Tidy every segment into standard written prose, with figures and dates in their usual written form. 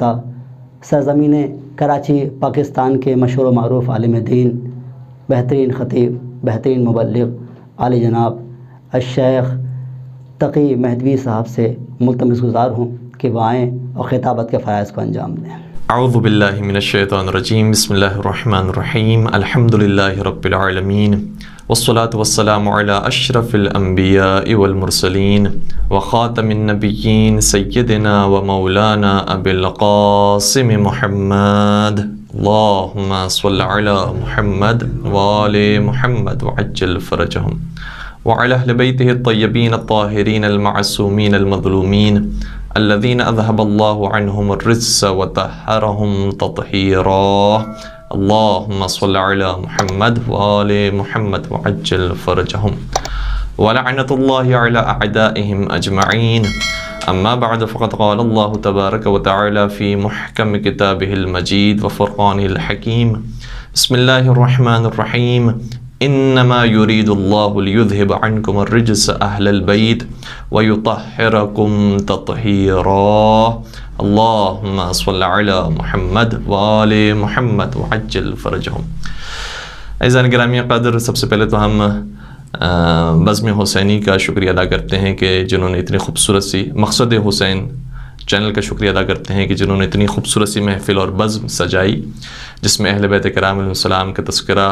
تھا۔ سرزمین کراچی پاکستان کے مشہور و معروف عالم دین، بہترین خطیب، بہترین مبلغ عالی جناب الشیخ تقی مہدوی صاحب سے ملتمس گزار ہوں کہ وہ آئیں اور خطابت کے فرائض کو انجام دیں۔ اعوذ باللہ من الشیطان الرجیم، بسم اللہ الرحمن الرحیم، الحمدللہ رب العالمین، والصلاة والسلام علی اشرف الانبیاء والمرسلین وخاتم النبیین سیدنا و مولانا ابی القاسم محمد، اللہم صل علی محمد وآل محمد وعجل فرجہم وعلی اہل بیتہ الطیبین الطاہرین المعصومین المظلومین الذین اذہب اللہ عنہم الرجس وطہرہم تطہیرا، اللہم صل علی محمد وآل محمد وعجل فرجہم ولعنۃ اللہ علی اعدائہم اجمعین۔ اما بعد فقد قال اللہ تبارک وتعالی فی محکم کتابہ المجید وفرقانہ الحکیم، بسم اللہ الرحمن الرحیم، انما یرید اللہ لیذہب عنکم الرجس اہل البیت ویطہرکم تطہیرا، اللہم صل علی محمد وآل محمد وعجل فرجہم۔ عزیزان گرامی قدر، سب سے پہلے تو ہم بزم حسینی کا شکریہ ادا کرتے ہیں کہ جنہوں نے اتنی خوبصورت سی مقصد حسین چینل کا شکریہ ادا کرتے ہیں کہ جنہوں نے اتنی خوبصورت سی محفل اور بزم سجائی جس میں اہل بیت کرام علیہ السلام کا تذکرہ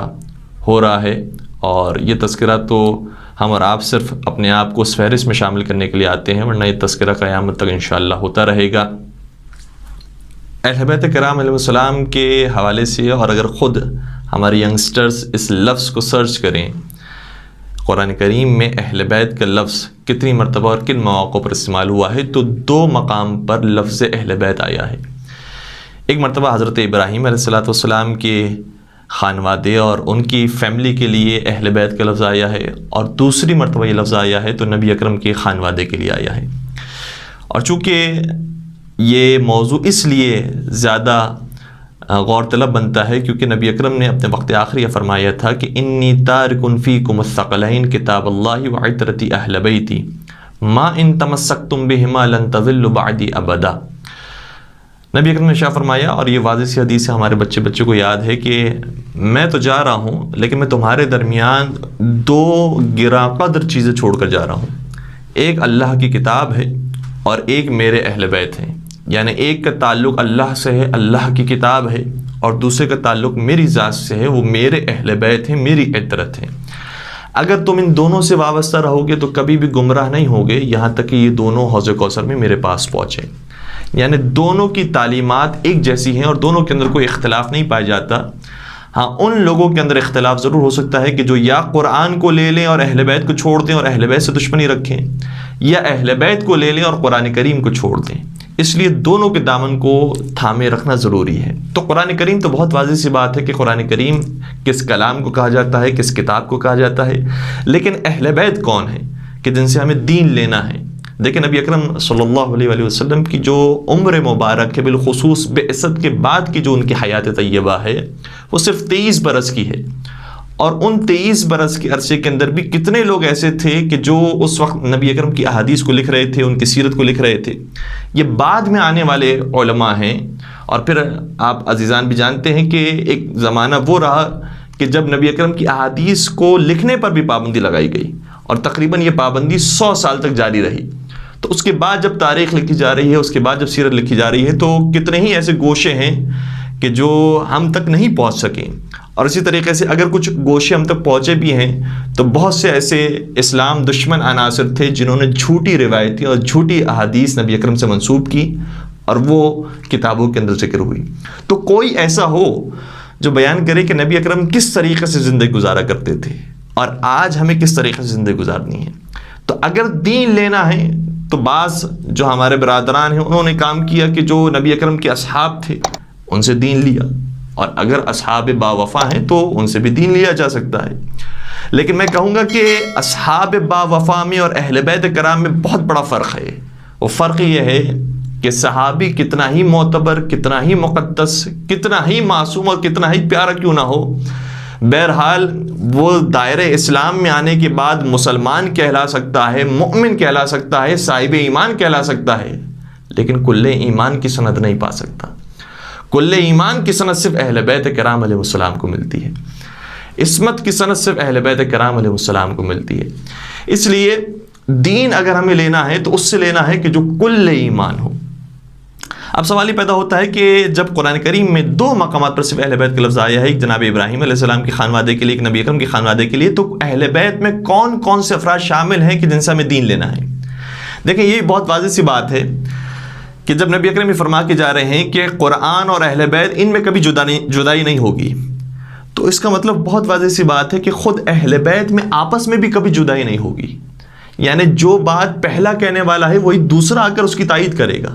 ہو رہا ہے، اور یہ تذکرہ تو ہم اور آپ صرف اپنے آپ کو اس فہرست میں شامل کرنے کے لیے آتے ہیں، ورنہ یہ تذکرہ قیامت تک انشاءاللہ ہوتا رہے گا۔ اہل بیت کرام علیہ السلام کے حوالے سے، اور اگر خود ہمارے ینگسٹرز اس لفظ کو سرچ کریں، قرآن کریم میں اہل بیت کا لفظ کتنی مرتبہ اور کن مواقع پر استعمال ہوا ہے، تو 2 مقام پر لفظ اہل بیت آیا ہے۔ ایک مرتبہ حضرت ابراہیم علیہ السلام کے خانوادے اور ان کی فیملی کے لیے اہل بیت کا لفظ آیا ہے، اور دوسری مرتبہ یہ لفظ آیا ہے تو نبی اکرم کے خانوادے کے لیے آیا ہے۔ اور چونکہ یہ موضوع اس لیے زیادہ غور طلب بنتا ہے کیونکہ نبی اکرم نے اپنے وقت آخری فرمایا تھا کہ انی تارک فیکم الثقلین کتاب اللہ وعطرتی اہل بیتی ما ان تمسکتم بہما لن تضلوا بعدی ابدا۔ نبی اکرم نے شاہ فرمایا، اور یہ واضح سی حدیث ہے، ہمارے بچے کو یاد ہے، کہ میں تو جا رہا ہوں لیکن میں تمہارے درمیان 2 گراں قدر چیزیں چھوڑ کر جا رہا ہوں، ایک اللہ کی کتاب ہے اور ایک میرے اہل بیت ہیں، یعنی ایک کا تعلق اللہ سے ہے، اللہ کی کتاب ہے، اور دوسرے کا تعلق میری ذات سے ہے، وہ میرے اہل بیت ہیں، میری عطرت ہیں۔ اگر تم ان دونوں سے وابستہ رہو گے تو کبھی بھی گمراہ نہیں ہوگے، یہاں تک کہ یہ دونوں حوض کوثر میں میرے پاس پہنچے۔ یعنی دونوں کی تعلیمات ایک جیسی ہیں اور دونوں کے اندر کوئی اختلاف نہیں پایا جاتا۔ ہاں، ان لوگوں کے اندر اختلاف ضرور ہو سکتا ہے کہ جو یا قرآن کو لے لیں اور اہل بیت کو چھوڑ دیں اور اہل بیت سے دشمنی رکھیں، یا اہل بیت کو لے لیں اور قرآن کریم کو چھوڑ دیں۔ اس لیے دونوں کے دامن کو تھامے رکھنا ضروری ہے۔ تو قرآن کریم تو بہت واضح سی بات ہے کہ قرآن کریم کس کلام کو کہا جاتا ہے، کس کتاب کو کہا جاتا ہے، لیکن اہل بیت کون ہیں کہ جن سے ہمیں دین لینا ہے؟ دیکھیں، نبی اکرم صلی اللہ علیہ وسلم کی جو عمر مبارک ہے، بالخصوص بعثت کے بعد کی جو ان کی حیات طیبہ ہے، وہ صرف 23 برس کی ہے، اور ان 23 برس کے عرصے کے اندر بھی کتنے لوگ ایسے تھے کہ جو اس وقت نبی اکرم کی احادیث کو لکھ رہے تھے، ان کی سیرت کو لکھ رہے تھے۔ یہ بعد میں آنے والے علماء ہیں، اور پھر آپ عزیزان بھی جانتے ہیں کہ ایک زمانہ وہ رہا کہ جب نبی اکرم کی احادیث کو لکھنے پر بھی پابندی لگائی گئی، اور تقریباً یہ پابندی 100 سال تک جاری رہی۔ تو اس کے بعد جب تاریخ لکھی جا رہی ہے، اس کے بعد جب سیرت لکھی جا رہی ہے، تو کتنے ہی ایسے گوشے ہیں کہ جو ہم تک نہیں پہنچ سکیں، اور اسی طریقے سے اگر کچھ گوشے ہم تک پہنچے بھی ہیں تو بہت سے ایسے اسلام دشمن عناصر تھے جنہوں نے جھوٹی روایتیں اور جھوٹی احادیث نبی اکرم سے منسوب کی، اور وہ کتابوں کے اندر ذکر ہوئی۔ تو کوئی ایسا ہو جو بیان کرے کہ نبی اکرم کس طریقے سے زندگی گزارا کرتے تھے اور آج ہمیں کس طریقے سے زندگی گزارنی ہے۔ تو اگر دین لینا ہے تو بعض جو ہمارے برادران ہیں انہوں نے کام کیا کہ جو نبی اکرم کے اصحاب تھے ان سے دین لیا، اور اگر اصحاب باوفا ہیں تو ان سے بھی دین لیا جا سکتا ہے۔ لیکن میں کہوں گا کہ اصحاب باوفا میں اور اہل بیت کرام میں بہت بڑا فرق ہے۔ وہ فرق یہ ہے کہ صحابی کتنا ہی معتبر، کتنا ہی مقدس، کتنا ہی معصوم اور کتنا ہی پیارا کیوں نہ ہو، بہرحال وہ دائرہ اسلام میں آنے کے بعد مسلمان کہلا سکتا ہے، مومن کہلا سکتا ہے، صاحب ایمان کہلا سکتا ہے، لیکن کل ایمان کی سند نہیں پا سکتا۔ کل ایمان کی سند صرف اہل بیت کرام علیہ السلام کو ملتی ہے، عصمت کی سند صرف اہل بیت کرام علیہ السلام کو ملتی ہے۔ اس لیے دین اگر ہمیں لینا ہے تو اس سے لینا ہے کہ جو کل ایمان ہو۔ اب سوال یہ پیدا ہوتا ہے کہ جب قرآن کریم میں 2 مقامات پر صرف اہل بیت کا لفظ آیا ہے، ایک جناب ابراہیم علیہ السلام کی خانوادے کے لیے، ایک نبی اکرم کی خانوادے کے لیے، تو اہل بیت میں کون کون سے افراد شامل ہیں کہ جن سے ہمیں دین لینا ہے؟ دیکھیں یہ بہت واضح سی بات ہے کہ جب نبی اکرم یہ فرما کے جا رہے ہیں کہ قرآن اور اہل بیت ان میں کبھی جدائی نہیں ہوگی، تو اس کا مطلب بہت واضح سی بات ہے کہ خود اہل بیت میں آپس میں بھی کبھی جدائی نہیں ہوگی۔ یعنی جو بات پہلا کہنے والا ہے وہی دوسرا آ کر اس کی تائید کرے گا،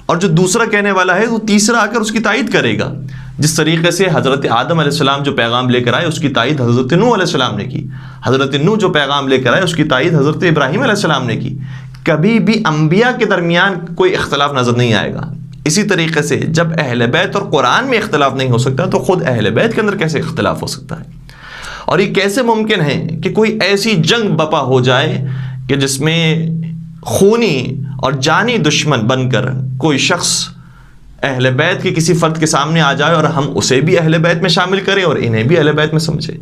اور جو دوسرا کہنے والا ہے وہ تیسرا آ کر اس کی تائید کرے گا۔ جس طریقے سے حضرت آدم علیہ السلام جو پیغام لے کر آئے اس کی تائید حضرت نوح علیہ السلام نے کی، حضرت نوح جو پیغام لے کر آئے اس کی تائید حضرت ابراہیم علیہ السلام نے کی۔ کبھی بھی انبیاء کے درمیان کوئی اختلاف نظر نہیں آئے گا۔ اسی طریقے سے جب اہل بیت اور قرآن میں اختلاف نہیں ہو سکتا تو خود اہل بیت کے اندر کیسے اختلاف ہو سکتا ہے؟ اور یہ کیسے ممکن ہے کہ کوئی ایسی جنگ بپا ہو جائے کہ جس میں خونی اور جانی دشمن بن کر کوئی شخص اہل بیت کے کسی فرد کے سامنے آ جائے اور ہم اسے بھی اہل بیت میں شامل کریں اور انہیں بھی اہل بیت میں سمجھے؟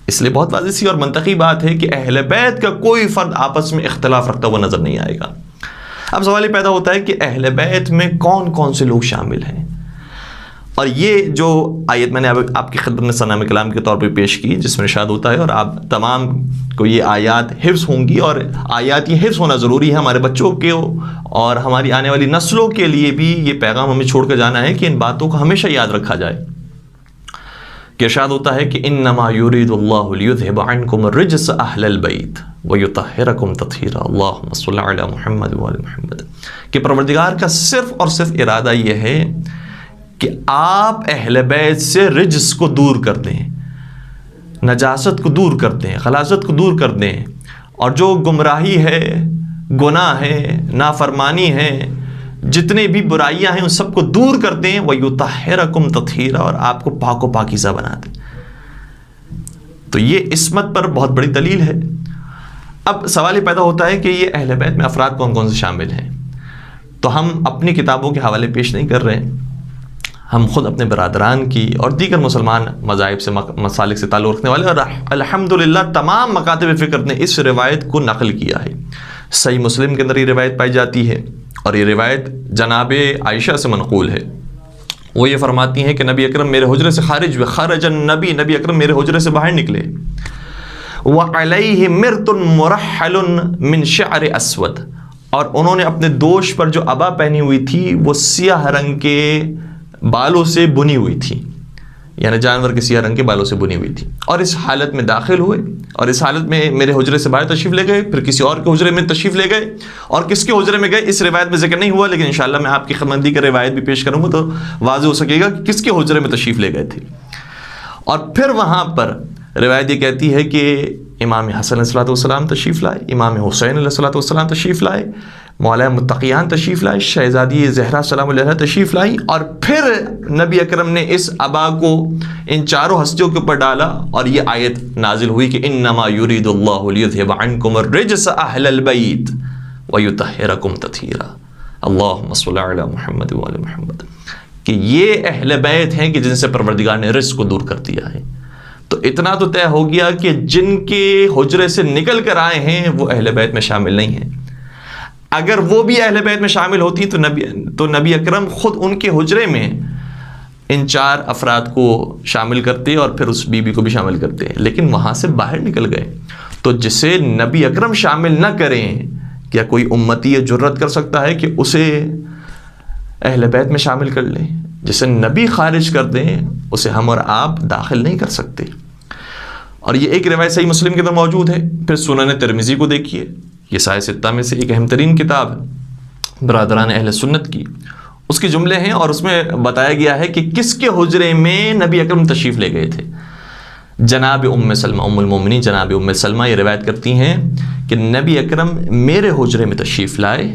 اس لیے بہت واضح سی اور منطقی بات ہے کہ اہل بیت کا کوئی فرد آپس میں اختلاف رکھتا ہوا نظر نہیں آئے گا۔ اب سوال یہ پیدا ہوتا ہے کہ اہل بیت میں کون کون سے لوگ شامل ہیں؟ اور یہ جو آیت میں نے آپ کی خدمت میں ثناء کلام کے طور پہ پیش کی، جس میں ارشاد ہوتا ہے، اور آپ تمام کو یہ آیات حفظ ہوں گی، اور آیات یہ حفظ ہونا ضروری ہے ہمارے بچوں کے اور ہماری آنے والی نسلوں کے لیے بھی یہ پیغام ہمیں چھوڑ کر جانا ہے کہ ان باتوں کو ہمیشہ یاد رکھا جائے۔ کہ ارشاد ہوتا ہے کہ انما یرید اللہ لیذھب عنکم الرجس اہل البیت ویطہرکم تطہیرا، اللہم صل علی محمد وآل محمد، کہ پروردگار کا صرف اور صرف ارادہ یہ ہے کہ آپ اہل بیت سے رجس کو دور کر دیں، نجاست کو دور کر دیں، غلاظت کو دور کر دیں، اور جو گمراہی ہے، گناہ ہے، نافرمانی ہے، جتنے بھی برائیاں ہیں ان سب کو دور کر دیں، وَيُطَهِّرَكُمْ تَطْهِيرًا، اور آپ کو پاک و پاکیزہ بنا دیں۔ تو یہ عصمت پر بہت بڑی دلیل ہے۔ اب سوال یہ پیدا ہوتا ہے کہ یہ اہل بیت میں افراد کون کون سے شامل ہیں؟ تو ہم اپنی کتابوں کے حوالے پیش نہیں کر رہے ہیں، ہم خود اپنے برادران کی اور دیگر مسلمان مذاہب سے مسالک سے تعلق رکھنے والے، اور الحمدللہ تمام مکاتب فکر نے اس روایت کو نقل کیا ہے۔ صحیح مسلم کے اندر یہ روایت پائی جاتی ہے، اور یہ روایت جناب عائشہ سے منقول ہے۔ وہ یہ فرماتی ہیں کہ نبی اکرم میرے حجرے سے خارج ہوئے، خرج النبی، نبی اکرم میرے حجرے سے باہر نکلے، وعلیہ مرط مرحل من شعر اسود، اور انہوں نے اپنے دوش پر جو عبا پہنی ہوئی تھی وہ سیاہ رنگ کے بالوں سے بنی ہوئی تھی، یعنی جانور کے سیاہ رنگ کے بالوں سے بنی ہوئی تھی، اور اس حالت میں داخل ہوئے، اور اس حالت میں میرے حجرے سے باہر تشریف لے گئے، پھر کسی اور کے حجرے میں تشریف لے گئے، اور کس کے حجرے میں گئے اس روایت میں ذکر نہیں ہوا، لیکن انشاءاللہ میں آپ کی خدمت کی روایت بھی پیش کروں گا تو واضح ہو سکے گا کہ کس کے حجرے میں تشریف لے گئے تھے۔ اور پھر وہاں پر روایت یہ کہتی ہے کہ امام حسن علیہ السلام تشریف لائے، امام حسین علیہ السلام تشریف لائے، مولا متقیان تشریف لائے، شہزادی زہرا سلام علیہ تشریف لائی، اور پھر نبی اکرم نے اس عبا کو ان چاروں ہستیوں کے اوپر ڈالا، اور یہ آیت نازل ہوئی کہ انما یرید اللہ لیذھب عنکم الرجس اہل البیت ویطہرکم تطہیرا، اللہم صل علی محمد وآل محمد، کہ یہ اہل بیت ہیں کہ جن سے پروردگار نے رجس کو دور کر دیا ہے۔ تو اتنا تو طے ہو گیا کہ جن کے حجرے سے نکل کر آئے ہیں وہ اہل بیت میں شامل نہیں ہیں۔ اگر وہ بھی اہل بیت میں شامل ہوتی تو نبی اکرم خود ان کے حجرے میں ان 4 افراد کو شامل کرتے اور پھر اس بی بی کو بھی شامل کرتے، لیکن وہاں سے باہر نکل گئے۔ تو جسے نبی اکرم شامل نہ کریں، کیا کوئی امتی یہ جرت کر سکتا ہے کہ اسے اہل بیت میں شامل کر لیں؟ جسے نبی خارج کر دیں اسے ہم اور آپ داخل نہیں کر سکتے۔ اور یہ ایک روایت صحیح مسلم کے اندر موجود ہے۔ پھر سنن ترمذی کو دیکھیے، یہ سائے ستہ میں سے ایک اہم ترین کتاب ہے برادران اہل سنت کی، اس کے جملے ہیں اور اس میں بتایا گیا ہے کہ کس کے حجرے میں نبی اکرم تشریف لے گئے تھے۔ جناب ام سلمہ، ام المومنین جناب ام سلمہ یہ روایت کرتی ہیں کہ نبی اکرم میرے حجرے میں تشریف لائے،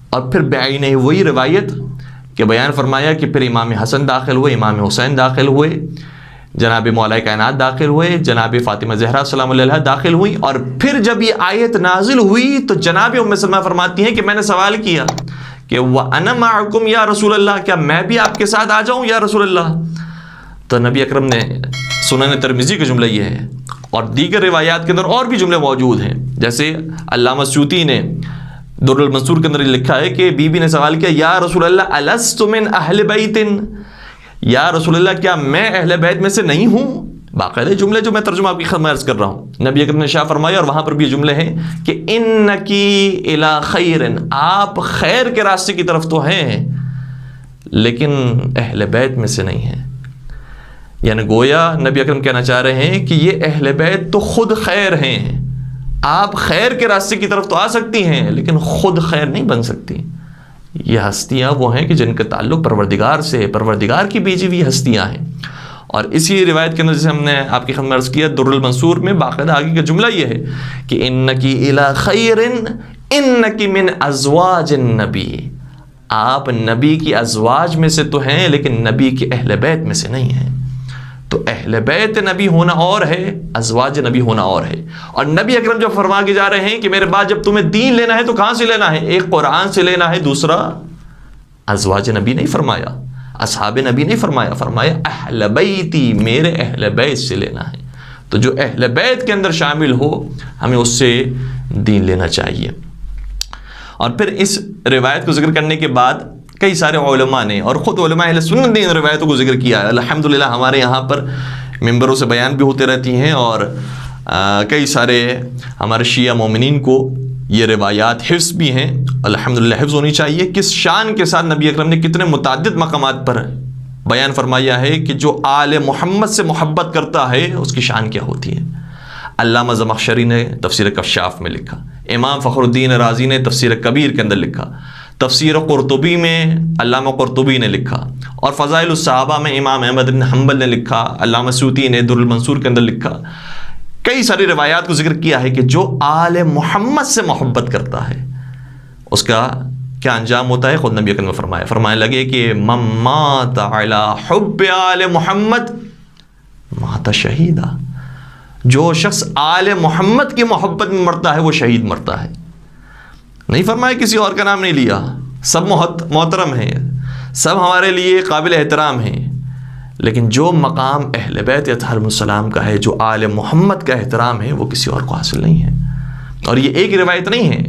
اور پھر بعینہ وہی روایت کہ بیان فرمایا کہ پھر امام حسن داخل ہوئے، امام حسین داخل ہوئے، جناب مولا کائنات داخل ہوئے، جناب فاطمہ زہرا سلام علیہ داخل ہوئی، اور پھر جب یہ آیت نازل ہوئی تو جناب ام سلمہ فرماتی ہیں کہ میں نے سوال کیا کہ وَأَنَا مَعَكُمْ یا رسول اللہ، کیا میں بھی آپ کے ساتھ آ جاؤں یا رسول اللہ؟ تو نبی اکرم نے، سنن ترمذی کا جملہ یہ ہے، اور دیگر روایات کے اندر اور بھی جملے موجود ہیں، جیسے علامہ سیوطی نے در المنصور کے اندر لکھا ہے کہ بی بی نے سوال کیا یا رسول اللہ الست من اہل بیت، یا رسول اللہ کیا میں اہل بیت میں سے نہیں ہوں؟ باقاعدہ جملے جو میں ترجمہ آپ کی خدمت عرض کر رہا ہوں، نبی اکرم نے شاہ فرمایا، اور وہاں پر بھی یہ جملے ہیں کہ انکی الی خیر، آپ خیر کے راستے کی طرف تو ہیں لیکن اہل بیت میں سے نہیں ہیں۔ یعنی گویا نبی اکرم کہنا چاہ رہے ہیں کہ یہ اہل بیت تو خود خیر ہیں، آپ خیر کے راستے کی طرف تو آ سکتی ہیں لیکن خود خیر نہیں بن سکتی۔ یہ ہستیاں وہ ہیں کہ جن کا تعلق پروردگار سے ہے، پروردگار کی بھیجی ہوئی ہستیاں ہیں۔ اور اسی روایت کے اندر جسے ہم نے آپ کی خدمت عرض کیا در المنصور میں باقاعدہ آگے کا جملہ یہ ہے کہ انکی الی خیر انکی من ازواج النبی، آپ نبی کی ازواج میں سے تو ہیں لیکن نبی کے اہل بیت میں سے نہیں ہیں۔ تو اہل بیت نبی ہونا اور ہے، ازواج نبی ہونا اور ہے۔ اور نبی اکرم جو فرما کے جا رہے ہیں کہ میرے بعد جب تمہیں دین لینا ہے تو کہاں سے لینا ہے؟ ایک قرآن سے لینا ہے، دوسرا ازواج نبی نہیں فرمایا، اصحاب نبی نہیں فرمایا، فرمایا اہل بیتی، میرے اہل بیت سے لینا ہے۔ تو جو اہل بیت کے اندر شامل ہو ہمیں اس سے دین لینا چاہیے۔ اور پھر اس روایت کو ذکر کرنے کے بعد کئی سارے علماء نے اور خود علماء اہل سنت نے ان روایتوں کو ذکر کیا ہے۔ الحمدللہ ہمارے یہاں پر ممبروں سے بیان بھی ہوتے رہتی ہیں، اور کئی سارے ہمارے شیعہ مومنین کو یہ روایات حفظ بھی ہیں، الحمدللہ حفظ ہونی چاہیے۔ کس شان کے ساتھ نبی اکرم نے کتنے متعدد مقامات پر بیان فرمایا ہے کہ جو آل محمد سے محبت کرتا ہے اس کی شان کیا ہوتی ہے۔ علامہ زمخشری نے تفسیر کشاف میں لکھا، امام فخر الدین رازی نے تفسیر کبیر کے اندر لکھا، تفسیر قرطبی میں علامہ قرطبی نے لکھا، اور فضائل الصحابہ میں امام احمد بن حنبل نے لکھا، علامہ سیوطی نے در المنصور کے اندر لکھا۔ کئی ساری روایات کو ذکر کیا ہے کہ جو آل محمد سے محبت کرتا ہے اس کا کیا انجام ہوتا ہے، خود نبی اکرم نے فرمایا، فرمانے لگے کہ من مات علی حب آل محمد مات شہیدا، جو شخص آل محمد کی محبت میں مرتا ہے وہ شہید مرتا ہے۔ نہیں فرمایا کسی اور کا نام نہیں لیا، سب محترم ہیں، سب ہمارے لیے قابل احترام ہیں، لیکن جو مقام اہل بیت علیہم السلام کا ہے، جو آل محمد کا احترام ہے، وہ کسی اور کو حاصل نہیں ہے۔ اور یہ ایک روایت نہیں ہے،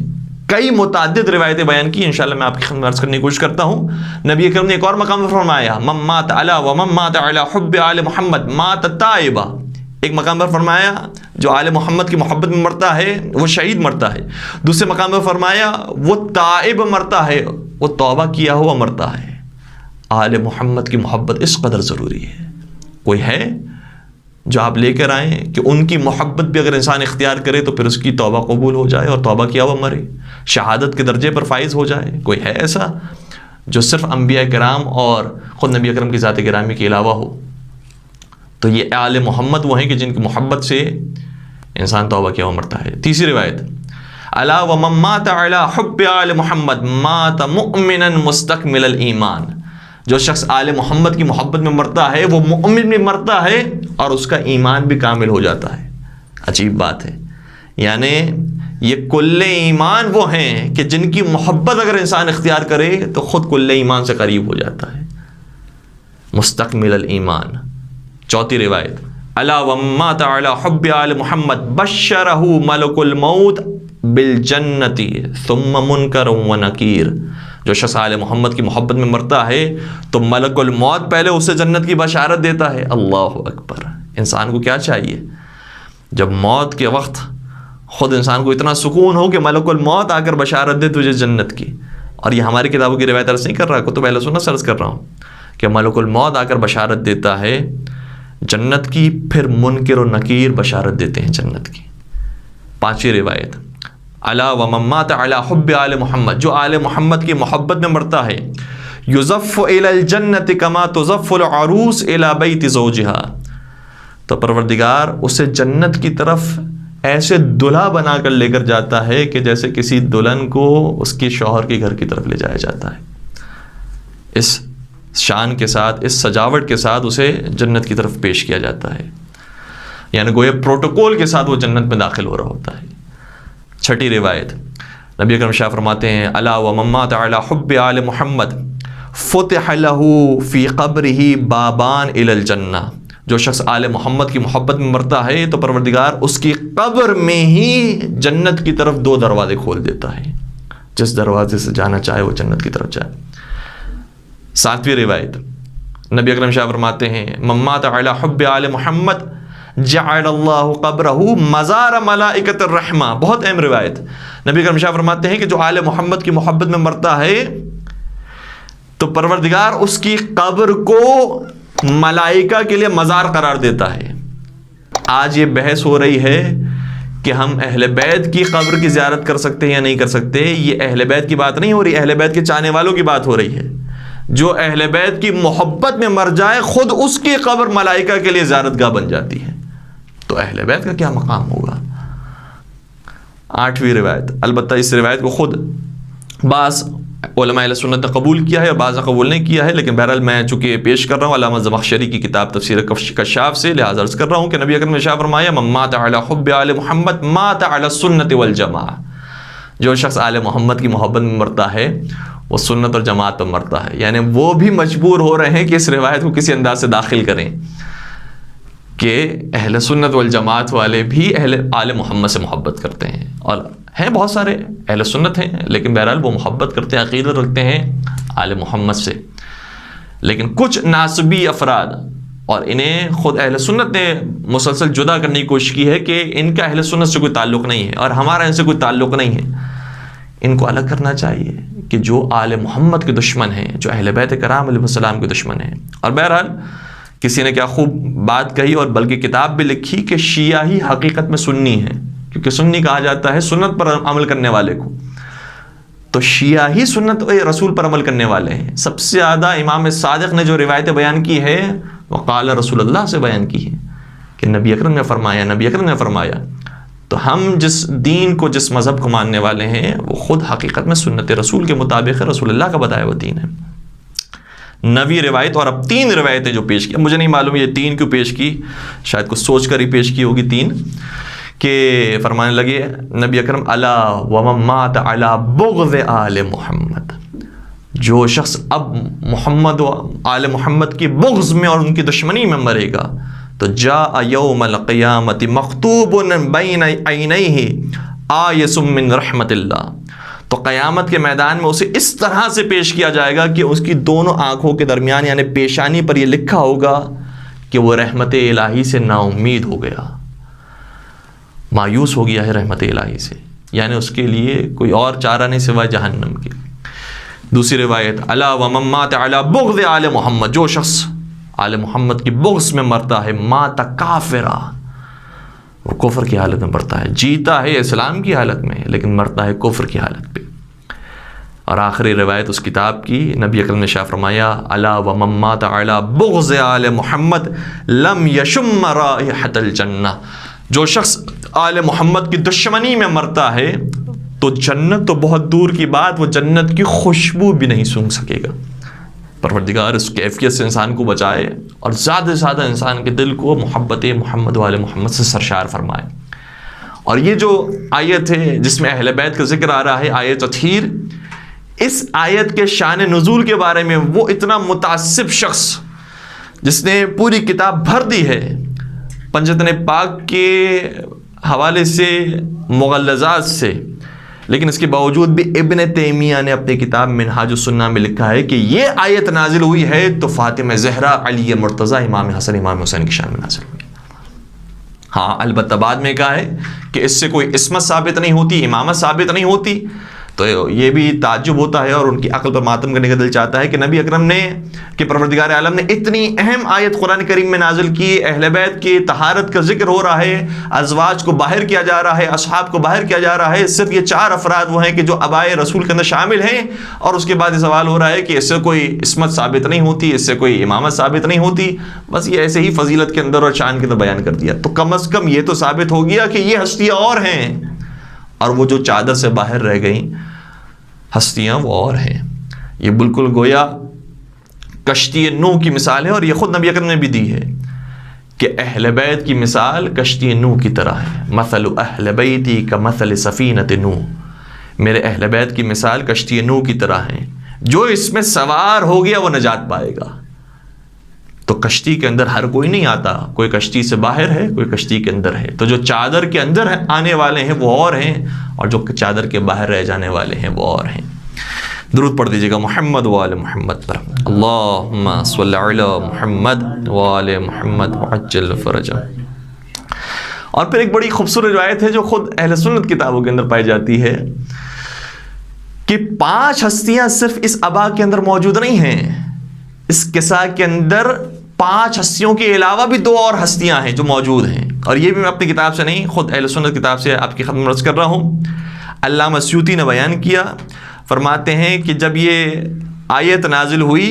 کئی متعدد روایتیں بیان کی، انشاءاللہ میں آپ کی خدمت عرض کرنے کی کوشش کرتا ہوں۔ نبی اکرم نے ایک اور مقام پر فرمایا من مات علی ومن مات علی حب آل محمد مات تائبا، ایک مقام پر فرمایا جو آل محمد کی محبت میں مرتا ہے وہ شہید مرتا ہے، دوسرے مقام پر فرمایا وہ تائب مرتا ہے، وہ توبہ کیا ہوا مرتا ہے۔ آل محمد کی محبت اس قدر ضروری ہے۔ کوئی ہے جو آپ لے کر آئیں کہ ان کی محبت بھی اگر انسان اختیار کرے تو پھر اس کی توبہ قبول ہو جائے اور توبہ کیا ہوا مرے، شہادت کے درجے پر فائز ہو جائے؟ کوئی ہے ایسا جو صرف انبیاء کرام اور خود نبی اکرم کی ذات گرامی کے علاوہ ہو؟ تو یہ آل محمد وہ ہیں کہ جن کی محبت سے انسان توبہ کیا ہوا مرتا ہے۔ تیسری روایت الا ومن مات علی حب آل محمد مات مؤمنا مستکمل الایمان، جو شخص آل محمد کی محبت میں مرتا ہے وہ مؤمن میں مرتا ہے اور اس کا ایمان بھی کامل ہو جاتا ہے۔ عجیب بات ہے، یعنی یہ کل ایمان وہ ہیں کہ جن کی محبت اگر انسان اختیار کرے تو خود کل ایمان سے قریب ہو جاتا ہے، مستکمل الایمان۔ چوتھی روایت الا ومن مات علی حب آل محمد بشرہ ملک الموت بالجنت ثم منکر ونکیر، جو شخص آل محمد کی محبت میں مرتا ہے تو ملک الموت پہلے اسے جنت کی بشارت دیتا ہے۔ اللہ اکبر! انسان کو کیا چاہیے جب موت کے وقت خود انسان کو اتنا سکون ہو کہ ملک الموت آ کر بشارت دے تجھے جنت کی۔ اور یہ ہماری کتابوں کی روایت عرض نہیں کر رہا، کتب اہل سنت عرض کر رہا ہوں کہ ملک الموت آ کر بشارت دیتا ہے جنت کی، پھر منکر و نکیر بشارت دیتے ہیں جنت کی۔ پانچویں روایت الا ومن مات علی حب آل محمد، جو آل محمد کی محبت میں مرتا ہے یزف الی الجنت کما تزف العروس الی بیت زوجها، تو پروردگار اسے جنت کی طرف ایسے دلہا بنا کر لے کر جاتا ہے کہ جیسے کسی دلہن کو اس کے شوہر کے گھر کی طرف لے جایا جاتا ہے۔ اس شان کے ساتھ، اس سجاوٹ کے ساتھ اسے جنت کی طرف پیش کیا جاتا ہے، یعنی گویا پروٹوکول کے ساتھ وہ جنت میں داخل ہو رہا ہوتا ہے۔ چھٹی روایت نبی اکرم شاہ فرماتے ہیں الا ومن مات علی حب آل محمد فتح له فی قبرہ بابان الی الجنہ، جو شخص آل محمد کی محبت میں مرتا ہے تو پروردگار اس کی قبر میں ہی جنت کی طرف 2 دروازے کھول دیتا ہے، جس دروازے سے جانا چاہے وہ جنت کی طرف جائے۔ 7ویں روایت نبی اکرم شاہ فرماتے ہیں من مات علی حب آل محمد جعل اللہ قبرہ مزار ملائکۃ الرحمہ، بہت اہم روایت۔ نبی اکرم شاہ فرماتے ہیں کہ جو آل محمد کی محبت میں مرتا ہے تو پروردگار اس کی قبر کو ملائکہ کے لیے مزار قرار دیتا ہے۔ آج یہ بحث ہو رہی ہے کہ ہم اہل بیت کی قبر کی زیارت کر سکتے ہیں یا نہیں کر سکتے، یہ اہل بیت کی بات نہیں ہو رہی، اہل بیت کے چاہنے والوں کی بات ہو رہی ہے۔ جو اہل بیت کی محبت میں مر جائے خود اس کی قبر ملائکہ کے لیے زیارت گاہ بن جاتی ہے، تو اہل بیت کا کیا مقام ہوگا۔ 8ویں روایت، البتہ اس روایت کو خود بعض علماء اہل سنت نے قبول کیا ہے اور بعض نے قبول نہیں کیا ہے، لیکن بہرحال میں چونکہ پیش کر رہا ہوں علامہ زمخشری کی کتاب تفسیر کشاف سے، لہٰذا عرض کر رہا ہوں کہ نبی اکرم نے شاہ فرمایا من مات علی حب آل محمد مات علی السنت والجماعہ، جو شخص آل محمد کی محبت میں مرتا ہے وہ سنت اور جماعت پر مرتا ہے، یعنی وہ بھی مجبور ہو رہے ہیں کہ اس روایت کو کسی انداز سے داخل کریں کہ اہل سنت والجماعت والے بھی آل محمد سے محبت کرتے ہیں، اور ہیں بہت سارے اہل سنت ہیں لیکن بہرحال وہ محبت کرتے ہیں، عقیدت رکھتے ہیں آل محمد سے، لیکن کچھ ناسبی افراد، اور انہیں خود اہل سنت نے مسلسل جدا کرنے کی کوشش کی ہے کہ ان کا اہل سنت سے کوئی تعلق نہیں ہے اور ہمارا ان سے کوئی تعلق نہیں ہے۔ ان کو الگ کرنا چاہیے کہ جو آل محمد کے دشمن ہیں، جو اہل بیت کرام علیہ السلام کے دشمن ہیں۔ اور بہرحال کسی نے کیا خوب بات کہی اور بلکہ کتاب بھی لکھی کہ شیعہ ہی حقیقت میں سنی ہے، کیونکہ سنی کہا جاتا ہے سنت پر عمل کرنے والے کو، تو شیعہ ہی سنت رسول پر عمل کرنے والے ہیں۔ سب سے زیادہ امام صادق نے جو روایتیں بیان کی ہے وہ قال رسول اللہ سے بیان کی ہے کہ نبی اکرم نے فرمایا، نبی اکرم نے فرمایا۔ تو ہم جس دین کو، جس مذہب کو ماننے والے ہیں وہ خود حقیقت میں سنت رسول کے مطابق رسول اللہ کا بتایا ہوا دین ہے۔ 9ویں روایت، اور اب 3 روایتیں جو پیش کی، مجھے نہیں معلوم یہ 3 کیوں پیش کی، شاید کچھ سوچ کر ہی پیش کی ہوگی 3، کہ فرمانے لگے نبی اکرم الا ومن مات علی بغض آل محمد، جو شخص اب محمد و آل محمد کی بغض میں اور ان کی دشمنی میں مرے گا تو جاء یوم القیامت مکتوب بین عینیہ آیس من رحمت اللہ، تو قیامت کے میدان میں اسے اس طرح سے پیش کیا جائے گا کہ اس کی دونوں آنکھوں کے درمیان یعنی پیشانی پر یہ لکھا ہوگا کہ وہ رحمت الہی سے نا امید ہو گیا، مایوس ہو گیا ہے رحمت الہی سے، یعنی اس کے لیے کوئی اور چارہ نہیں سوائے جہنم کے۔ دوسری روایت الا ومن مات علی بغض آل محمد، جو شخص آل محمد کی بغض میں مرتا ہے مات کافرا، وہ کفر کی حالت میں مرتا ہے، جیتا ہے اسلام کی حالت میں لیکن مرتا ہے کفر کی حالت پہ۔ اور آخری روایت اس کتاب کی، نبی اکرم نے شاہ فرمایا الا ومن مات علی بغض آل محمد لم یشم رائحۃ الجنہ، جو شخص آل محمد کی دشمنی میں مرتا ہے تو جنت تو بہت دور کی بات، وہ جنت کی خوشبو بھی نہیں سونگھ سکے گا۔ پروردگار اس کیفیت سے انسان کو بچائے اور زیادہ سے زیادہ انسان کے دل کو محبت محمد و آل محمد سے سرشار فرمائے۔ اور یہ جو آیت ہے جس میں اہل بیت کا ذکر آ رہا ہے، آیت تطہیر، اس آیت کے شان نزول کے بارے میں وہ اتنا متعصب شخص جس نے پوری کتاب بھر دی ہے پنجتن پاک کے حوالے سے، مغلظات سے، لیکن اس کے باوجود بھی ابن تیمیہ نے اپنی کتاب منہاج السنہ میں لکھا ہے کہ یہ آیت نازل ہوئی ہے تو فاطمہ زہرا، علی مرتضیٰ، امام حسن، امام حسین کی شان میں نازل ہوئی۔ ہاں البتہ بعد میں کہا ہے کہ اس سے کوئی عصمت ثابت نہیں ہوتی، امامت ثابت نہیں ہوتی، تو یہ بھی تعجب ہوتا ہے اور ان کی عقل پر ماتم کرنے کا دل چاہتا ہے کہ نبی اکرم نے، کہ پروردگار عالم نے اتنی اہم آیت قرآن کریم میں نازل کی، اہل بیت کی طہارت کا ذکر ہو رہا ہے، ازواج کو باہر کیا جا رہا ہے، اصحاب کو باہر کیا جا رہا ہے، صرف یہ 4 افراد وہ ہیں کہ جو ابائے رسول کے اندر شامل ہیں، اور اس کے بعد یہ سوال ہو رہا ہے کہ اس سے کوئی عصمت ثابت نہیں ہوتی، اس سے کوئی امامت ثابت نہیں ہوتی، بس یہ ایسے ہی فضیلت کے اندر اور شان کے اندر بیان کر دیا۔ تو کم از کم یہ تو ثابت ہو گیا کہ یہ ہستیاں اور ہیں، اور وہ جو چادر سے باہر رہ گئیں ہستیاں وہ اور ہیں۔ یہ بالکل گویا کشتی نوح کی مثال ہے، اور یہ خود نبی اکرم نے بھی دی ہے کہ اہل بیت کی مثال کشتی نوح کی طرح ہے، مثل اہل بیتی کمثل سفینۃ نوح، میرے اہل بیت کی مثال کشتی نوح کی طرح ہیں، جو اس میں سوار ہو گیا وہ نجات پائے گا۔ تو کشتی کے اندر ہر کوئی نہیں آتا، کوئی کشتی سے باہر ہے، کوئی کشتی کے اندر ہے۔ تو جو چادر کے اندر آنے والے ہیں وہ اور ہیں، اور جو چادر کے باہر رہ جانے والے ہیں وہ اور ہیں۔ درود پڑھ دیجیے گا محمد وآل محمد پر، اللہم صلی علی محمد وآل محمد وعجل فرجہ۔ اور پھر ایک بڑی خوبصورت روایت ہے جو خود اہل سنت کتابوں کے اندر پائی جاتی ہے کہ 5 ہستیاں صرف اس ابا کے اندر موجود نہیں ہیں، اس قصہ کے اندر 5 ہستیوں کے علاوہ بھی 2 اور ہستیاں ہیں جو موجود ہیں، اور یہ بھی میں اپنی کتاب سے نہیں، خود اہل سنت کتاب سے آپ کی خدمت عرض کر رہا ہوں۔ علامہ سیوطی نے بیان کیا، فرماتے ہیں کہ جب یہ آیت نازل ہوئی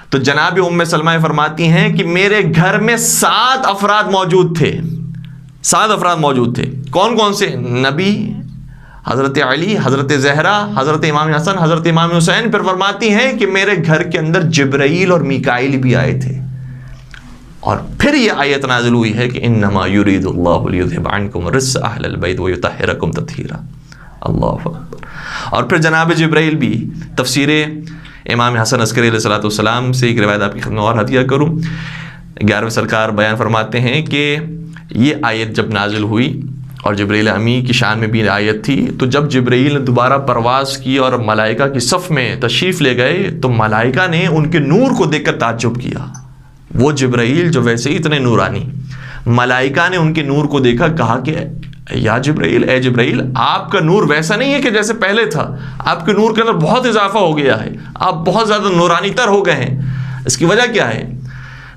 تو جناب ام سلمہ فرماتی ہیں کہ میرے گھر میں 7 افراد موجود تھے، 7 افراد موجود تھے۔ کون کون سے؟ نبی، حضرت علی، حضرت زہرا، حضرت امام حسن، حضرت امام حسین۔ پھر فرماتی ہیں کہ میرے گھر کے اندر جبرائیل اور میکائیل بھی آئے تھے۔ اور پھر یہ آیت نازل ہوئی ہے کہ انما یرید اللہ لیذھب عنکم الرجس اہل البیت ویطہرکم تطہیرا، اللہ اکبر۔ اور پھر جناب جبرائیل بھی، تفسیر امام حسن عسکری علیہ الصلوۃ والسلام سے ایک روایت آپ کی خدمت اور ہدیہ کروں۔ 11ویں سرکار بیان فرماتے ہیں کہ یہ آیت جب نازل ہوئی اور جبرائیل امی کی شان میں بھی آیت تھی، تو جب جبرائیل نے دوبارہ پرواز کی اور ملائکہ کی صف میں تشریف لے گئے تو ملائکہ نے ان کے نور کو دیکھ کر تعجب کیا۔ وہ جبرائیل جو ویسے ہی اتنے نورانی، ملائکہ نے ان کے نور کو دیکھا، کہا کہ یا جبرائیل، اے جبرائیل، آپ کا نور ویسا نہیں ہے کہ جیسے پہلے تھا، آپ کے نور کے اندر بہت اضافہ ہو گیا ہے، آپ بہت زیادہ نورانی تر ہو گئے ہیں، اس کی وجہ کیا ہے؟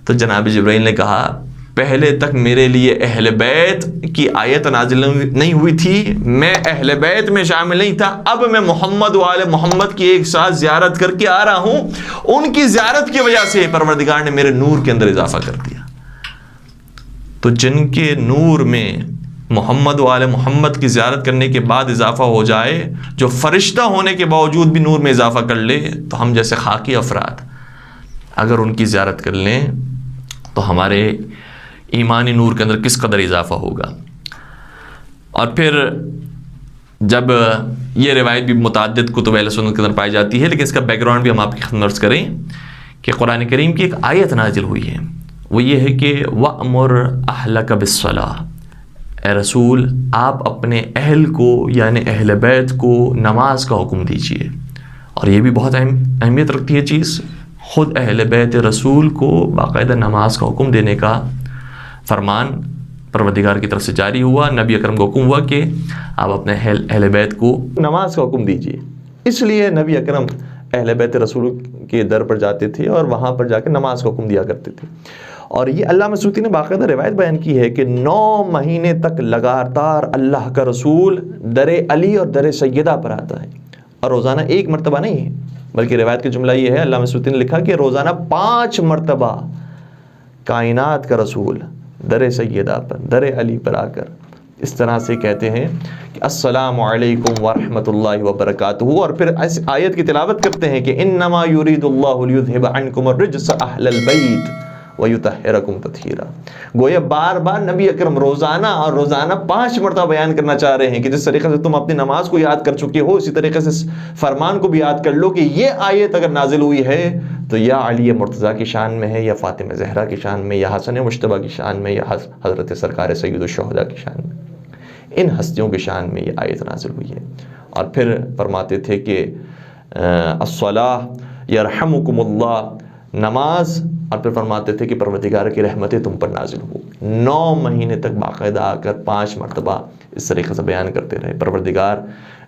تو جناب جبرائیل نے کہا پہلے تک میرے لیے اہل بیت کی آیت نازل نہیں ہوئی تھی، میں اہل بیت میں شامل نہیں تھا، اب میں محمد و آل محمد کی ایک ساتھ زیارت کر کے آ رہا ہوں، ان کی زیارت کی وجہ سے پروردگار نے میرے نور کے اندر اضافہ کر دیا۔ تو جن کے نور میں محمد و آل محمد کی زیارت کرنے کے بعد اضافہ ہو جائے، جو فرشتہ ہونے کے باوجود بھی نور میں اضافہ کر لے، تو ہم جیسے خاکی افراد اگر ان کی زیارت کر لیں تو ہمارے ایمانی نور کے اندر کس قدر اضافہ ہوگا۔ اور پھر جب یہ روایت بھی متعدد کتب اہل سنت کے اندر پائی جاتی ہے، لیکن اس کا بیک گراؤنڈ بھی ہم آپ کی خدمت عرض کریں کہ قرآن کریم کی ایک آیت نازل ہوئی ہے، وہ یہ ہے کہ وَأْمُرْ أَهْلَكَ بِالصَّلَاةِ، اے رسول آپ اپنے اہل کو یعنی اہل بیت کو نماز کا حکم دیجیے۔ اور یہ بھی بہت اہمیت رکھتی ہے چیز، خود اہل بیت رسول کو باقاعدہ نماز کا حکم دینے کا فرمان پروردگار کی طرف سے جاری ہوا، نبی اکرم کو حکم ہوا کہ آپ اپنے اہل بیت کو نماز کا حکم دیجیے۔ اس لیے نبی اکرم اہل بیت رسول کے در پر جاتے تھے اور وہاں پر جا کے نماز کا حکم دیا کرتے تھے۔ اور یہ علامہ سیوطی نے باقاعدہ روایت بیان کی ہے کہ 9 مہینے تک لگاتار اللہ کا رسول در علی اور در سیدہ پر آتا ہے، اور روزانہ 1 مرتبہ نہیں ہے، بلکہ روایت کا جملہ یہ ہے، علامہ سیوطی نے لکھا کہ روزانہ 5 مرتبہ کائنات کا رسول در سیدہ پر، در علی پر آ کر اس طرح سے کہتے ہیں کہ السلام علیکم ورحمۃ اللہ وبرکاتہ، اور پھر اس آیت کی تلاوت کرتے ہیں کہ انما یرید اللہ لیذھب عنکم الرجس اہل البیت ویطہرکم تطہیرا۔ گویا بار بار نبی اکرم روزانہ 5 مرتبہ بیان کرنا چاہ رہے ہیں کہ جس طریقے سے تم اپنی نماز کو یاد کر چکے ہو، اسی طریقے سے فرمان کو بھی یاد کر لو کہ یہ آیت اگر نازل ہوئی ہے تو یا علی مرتضیٰ کی شان میں ہے، یا فاطمہ زہرا کی شان میں، یا حسن مجتبیٰ کی شان میں، یا حضرت سرکار سید الشہداء کی شان میں، ان ہستیوں کی شان میں یہ آیت نازل ہوئی ہے۔ اور پھر فرماتے تھے کہ الصلاۃ یرحمکم اللہ، نماز، اور پھر فرماتے تھے کہ پروردگار کی رحمتیں تم پر نازل ہو۔ 9 مہینے تک باقاعدہ آ کر 5 مرتبہ اس طریقے سے بیان کرتے رہے۔ پروردگار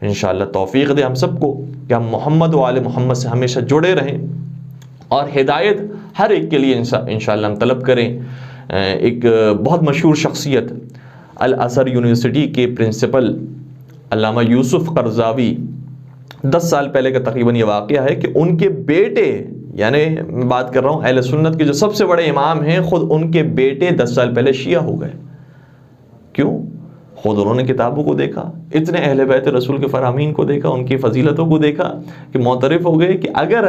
انشاءاللہ توفیق دے ہم سب کو کہ ہم محمد و آل محمد سے ہمیشہ جڑے رہیں، اور ہدایت ہر ایک کے لیے انشاءاللہ ہم طلب کریں۔ ایک بہت مشہور شخصیت الازہر یونیورسٹی کے پرنسپل علامہ یوسف قرضاوی، 10 سال پہلے کا تقریباً یہ واقعہ ہے کہ ان کے بیٹے، یعنی میں بات کر رہا ہوں اہل سنت کے جو سب سے بڑے امام ہیں، خود ان کے بیٹے 10 سال پہلے شیعہ ہو گئے۔ کیوں؟ خود انہوں نے کتابوں کو دیکھا، اتنے اہل بیت رسول کے فرامین کو دیکھا، ان کی فضیلتوں کو دیکھا کہ معترف ہو گئے کہ اگر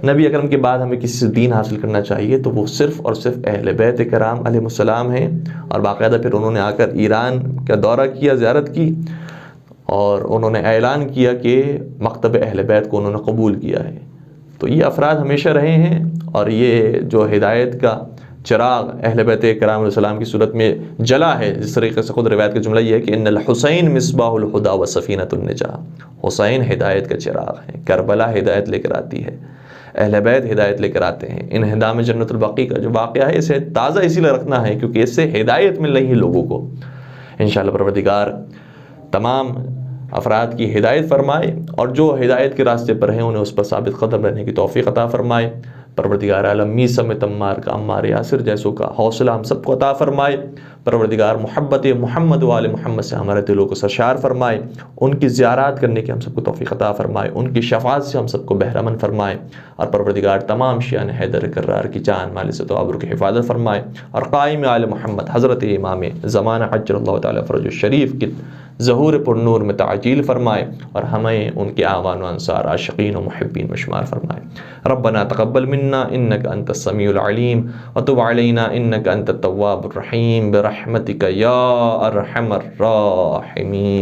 نبی اکرم کے بعد ہمیں کسی سے دین حاصل کرنا چاہیے تو وہ صرف اور صرف اہل بیت کرام علیہ السلام ہیں۔ اور باقاعدہ پھر انہوں نے آ کر ایران کا دورہ کیا، زیارت کی، اور انہوں نے اعلان کیا کہ مکتب اہل بیت کو انہوں نے قبول کیا ہے۔ تو یہ افراد ہمیشہ رہے ہیں، اور یہ جو ہدایت کا چراغ اہل بیت کرام علیہ السلام کی صورت میں جلا ہے، جس طریقے سے خود روایت کا جملہ یہ ہے کہ ان الحسین مصباح الہدی و سفینۃ النجاہ، حسین ہدایت کا چراغ ہے، کربلا ہدایت لے کر آتی ہے، اہل بیت ہدایت لے کر آتے ہیں۔ انہدام جنت البقیع کا جو واقعہ ہے اسے تازہ اسی لیے رکھنا ہے کیونکہ اس سے ہدایت مل رہی ہے لوگوں کو۔ انشاءاللہ پروردگار تمام افراد کی ہدایت فرمائے، اور جو ہدایت کے راستے پر ہیں انہیں اس پر ثابت قدم رہنے کی توفیق عطا فرمائے۔ پروردگار عالم میثم تمار کا، عمار یاسر جیسوں کا حوصلہ ہم سب کو عطا فرمائے۔ پروردگار محبت محمد و آل محمد سے ہمارے دلوں کو سرشار فرمائے، ان کی زیارات کرنے کی ہم سب کو توفیق عطا فرمائے، ان کی شفاعت سے ہم سب کو بہرہ مند فرمائے، اور پروردگار تمام شیعان حیدر کرار کی جان مال سے تو آبرو کی حفاظت فرمائے، اور قائم آل محمد حضرت امام زمانہ عجل اللہ تعالیٰ فرج الشریف کی ظہور پر نور میں تعجیل فرمائے، اور ہمیں ان کے اعوان و انصار عاشقین و محبین میں شمار فرمائے۔ ربنا تقبل منا انک انت السمیع العلیم وتب علینا انک انت التواب الرحیم برحمتک یا ارحم الراحمین۔